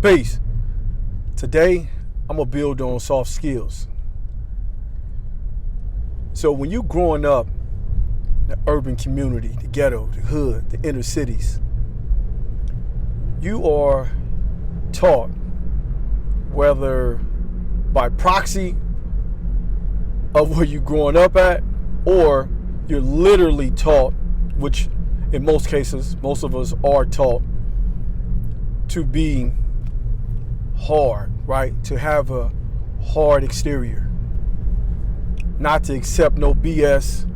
Peace. Today, I'm going to build on soft skills. So when you growing up in the urban community, the ghetto, the hood, the inner cities, you are taught, whether by proxy of where you're growing up at, or you're literally taught, which in most cases, most of us are taught to be hard, right? To have a hard exterior, not to accept no BS,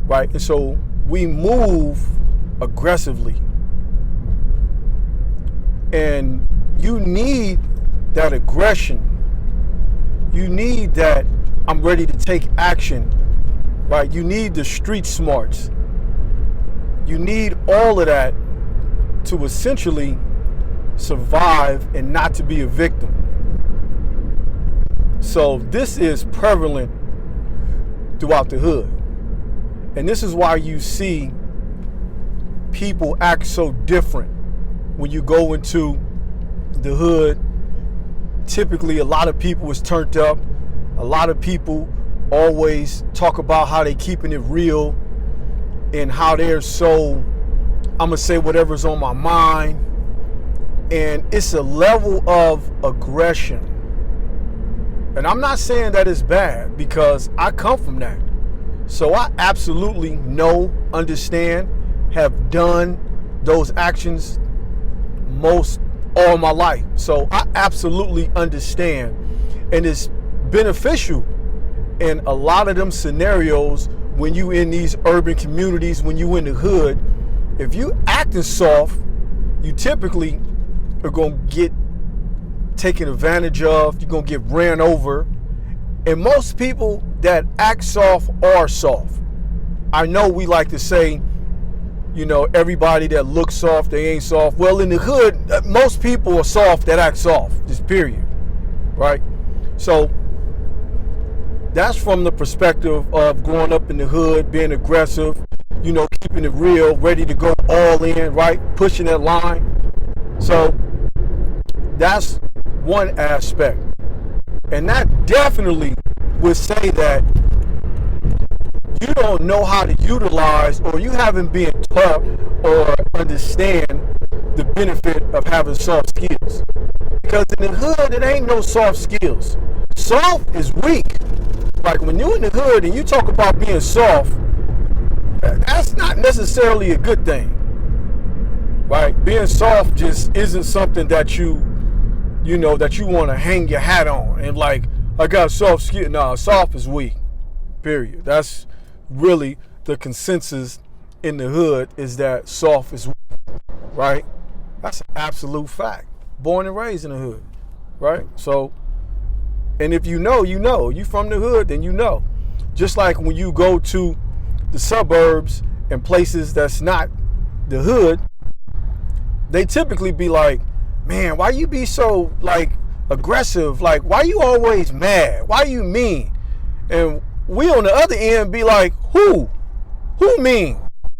right? And so we move aggressively, and you need that aggression. You need that I'm ready to take action, right? You need the street smarts. You need all of that to essentially survive and not to be a victim. So this is prevalent throughout the hood. And this is why you see people act so different when you go into the hood. Typically, a lot of people is turned up. A lot of people always talk about how they keeping it real and how they're so, I'm gonna say whatever's on my mind. And it's a level of aggression. And I'm not saying that it's bad, because I come from that. So I absolutely know, understand, have done those actions most all my life. So I absolutely understand. And it's beneficial in a lot of them scenarios when you in these urban communities, when you in the hood. If you acting soft, you typically are gonna get taken advantage of. You're gonna get ran over. And most people that act soft are soft. I know we like to say, you know, everybody that looks soft, they ain't soft. Well, in the hood, most people are soft that act soft, just period, right? So that's from the perspective of growing up in the hood, being aggressive, you know, keeping it real, ready to go all in, right? Pushing that line. So that's one aspect. And that definitely would say that you don't know how to utilize, or you haven't been taught or understand the benefit of having soft skills. Because in the hood, it ain't no soft skills. Soft is weak. Like when you're in the hood and you talk about being soft, that's not necessarily a good thing, right? Being soft just isn't something that you know, that you want to hang your hat on and like, I got soft skin. Nah, soft is weak, period. That's really the consensus in the hood, is that soft is weak, right? That's an absolute fact. Born and raised in the hood, right? So, and if you know, you from the hood, then you know. Just like when you go to the suburbs and places that's not the hood, they typically be like, man, why you be so like aggressive? Like, why you always mad? Why you mean? And we on the other end be like, who mean?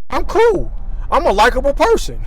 I'm cool. I'm a likable person.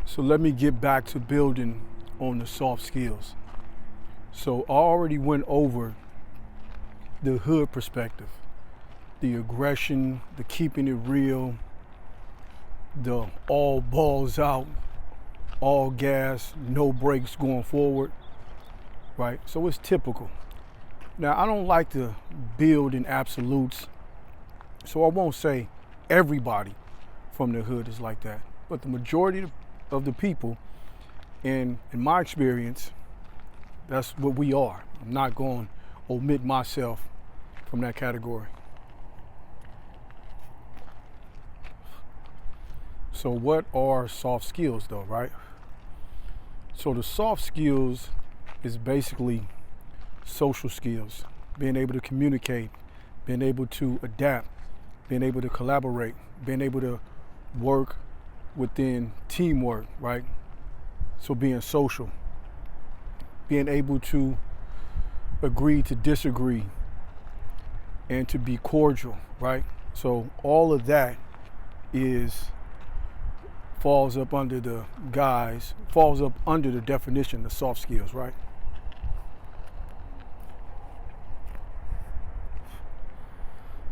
So let me get back to building on the soft skills. So I already went over the hood perspective, the aggression, the keeping it real, the all balls out, all gas, no brakes going forward, right? So it's typical. Now, I don't like to build in absolutes, so I won't say everybody from the hood is like that, but the majority of the people, in my experience, that's what we are. I'm not going to omit myself from that category. So what are soft skills though, right? So the soft skills is basically social skills, being able to communicate, being able to adapt, being able to collaborate, being able to work within teamwork, right? So being social, being able to agree to disagree and to be cordial, right? So all of that falls up under the definition of soft skills, right?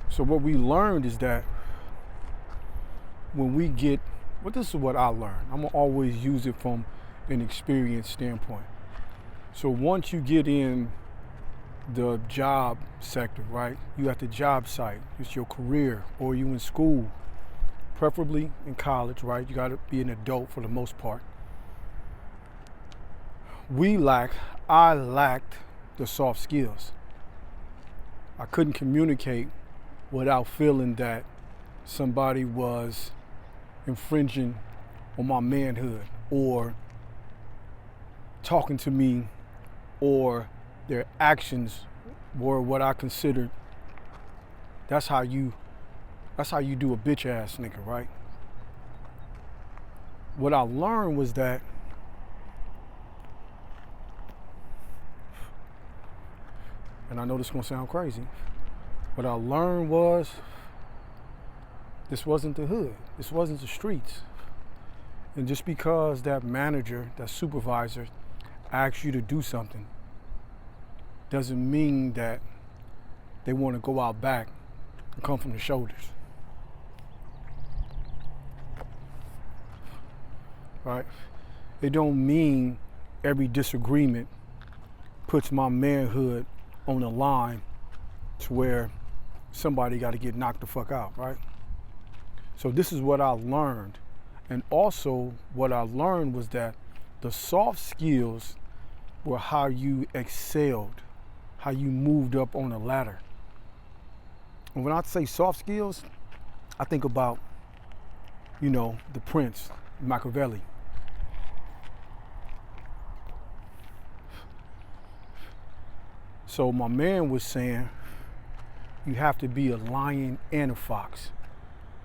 So what we learned is that this is what I learned. I'm gonna always use it from an experience standpoint. So once you get in the job sector, right? You at the job site, it's your career, or you in school, preferably in college, right? You gotta be an adult for the most part. I lacked the soft skills. I couldn't communicate without feeling that somebody was infringing on my manhood or talking to me, or their actions were what I considered. That's how you do a bitch ass nigga, right? What I learned was that and I know this is gonna sound crazy, what I learned was this wasn't the hood, this wasn't the streets. And just because that manager, that supervisor asks you to do something doesn't mean that they want to go out back and come from the shoulders. Right? It don't mean every disagreement puts my manhood on the line to where somebody got to get knocked the fuck out, right? So this is what I learned. And also what I learned was that the soft skills were how you excelled, how you moved up on the ladder. And when I say soft skills, I think about, the Prince, Machiavelli. So my man was saying, you have to be a lion and a fox.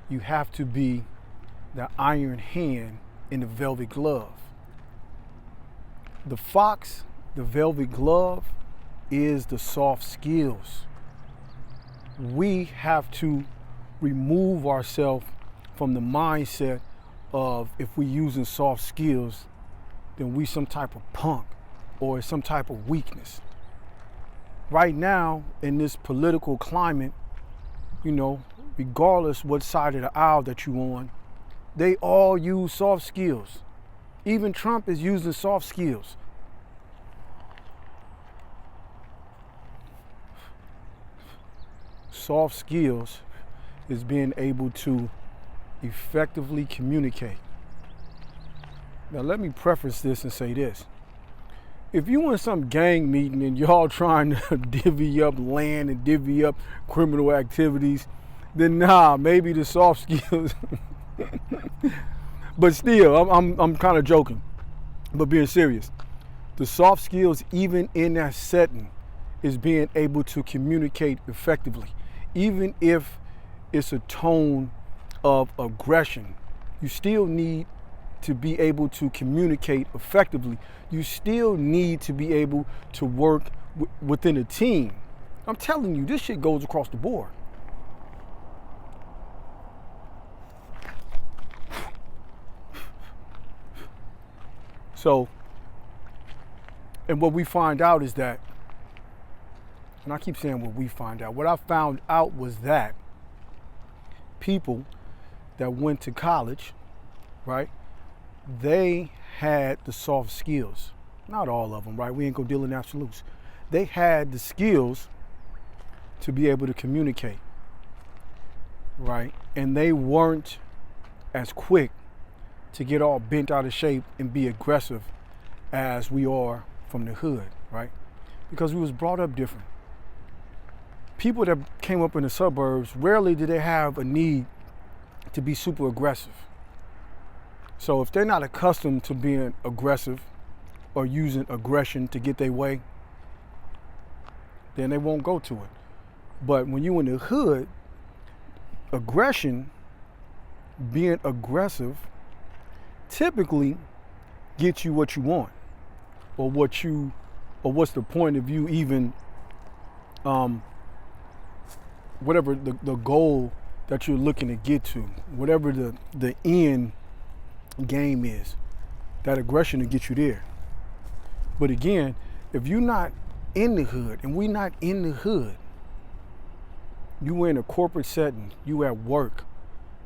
You have to be the iron hand in the velvet glove. The fox, the velvet glove, is the soft skills. We have to remove ourselves from the mindset of, if we're using soft skills, then we some type of punk or some type of weakness. Right now, in this political climate, regardless what side of the aisle that you're on, they all use soft skills. Even Trump is using soft skills. Soft skills is being able to effectively communicate. Now let me preface this and say this. If you in some gang meeting and y'all trying to divvy up land and divvy up criminal activities, then maybe the soft skills. But still, I'm kind of joking, but being serious. The soft skills, even in that setting, is being able to communicate effectively. Even if it's a tone of aggression, you still need to be able to communicate effectively. You still need to be able to work within a team. I'm telling you, this shit goes across the board. So, and what we find out is that, and I keep saying what we find out, what I found out was that people that went to college, right, they had the soft skills. Not all of them, right? We ain't gonna deal in absolutes. They had the skills to be able to communicate, right? And they weren't as quick to get all bent out of shape and be aggressive as we are from the hood, right? Because we was brought up different. People that came up in the suburbs, rarely did they have a need to be super aggressive. So if they're not accustomed to being aggressive or using aggression to get their way, then they won't go to it. But when you in the hood, aggression, being aggressive, typically gets you what you want, or what's the point of you even, whatever the goal that you're looking to get to, whatever the end game is, that aggression will get you there. But again, if you're not in the hood, and we're not in the hood, you in a corporate setting, you at work,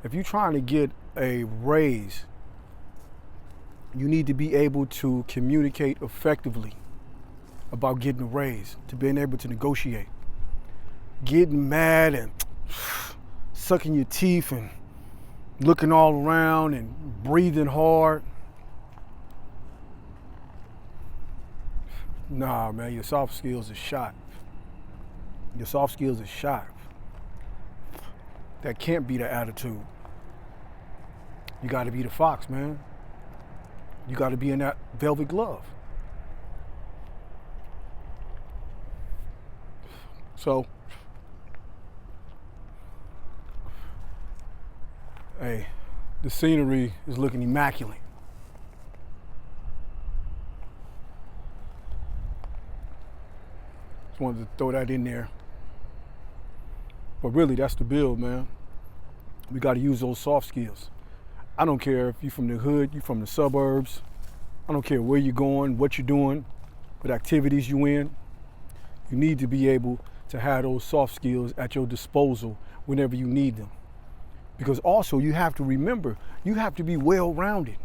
if you're trying to get a raise, you need to be able to communicate effectively about getting a raise, to being able to negotiate. Getting mad and sucking your teeth and looking all around and breathing hard. Nah, man, your soft skills are shot. Your soft skills are shot. That can't be the attitude. You gotta be the fox, man. You gotta be in that velvet glove. So, hey, the scenery is looking immaculate. Just wanted to throw that in there. But really, that's the build, man. We got to use those soft skills. I don't care if you're from the hood, you're from the suburbs. I don't care where you're going, what you're doing, what activities you're in. You need to be able to have those soft skills at your disposal whenever you need them. Because also, you have to remember, you have to be well-rounded.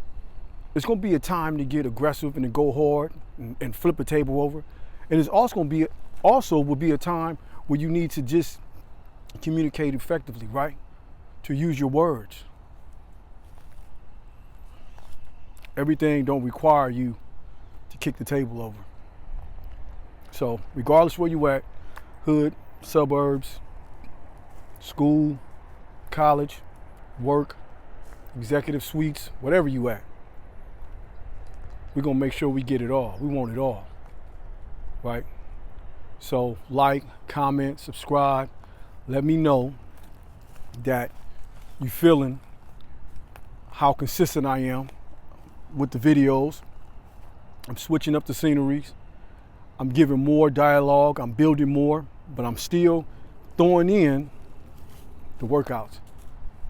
It's going to be a time to get aggressive and to go hard and flip a table over. And it's also going to be a time where you need to just communicate effectively, right? To use your words. Everything don't require you to kick the table over. So regardless where you at, hood, suburbs, school, college, work, executive suites, whatever you at, we're gonna make sure we get it all. We want it all, right? So like, comment, subscribe. Let me know that you feeling how consistent I am with the videos. I'm switching up the sceneries. I'm giving more dialogue. I'm building more, but I'm still throwing in the workouts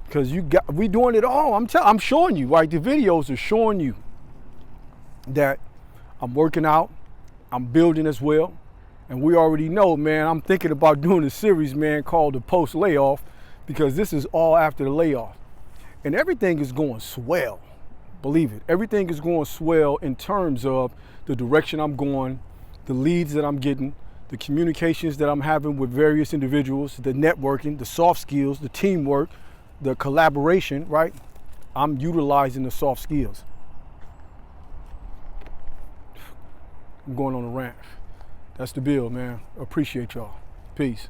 because we doing it all. I'm showing you, right? The videos are showing you that I'm working out. I'm building as well. And we already know, man, I'm thinking about doing a series, man, called the post layoff, because this is all after the layoff. And everything is going swell. Believe it. Everything is going swell in terms of the direction I'm going, the leads that I'm getting, the communications that I'm having with various individuals, the networking, the soft skills, the teamwork, the collaboration, right? I'm utilizing the soft skills. I'm going on a rant. That's the build, man. Appreciate y'all. Peace.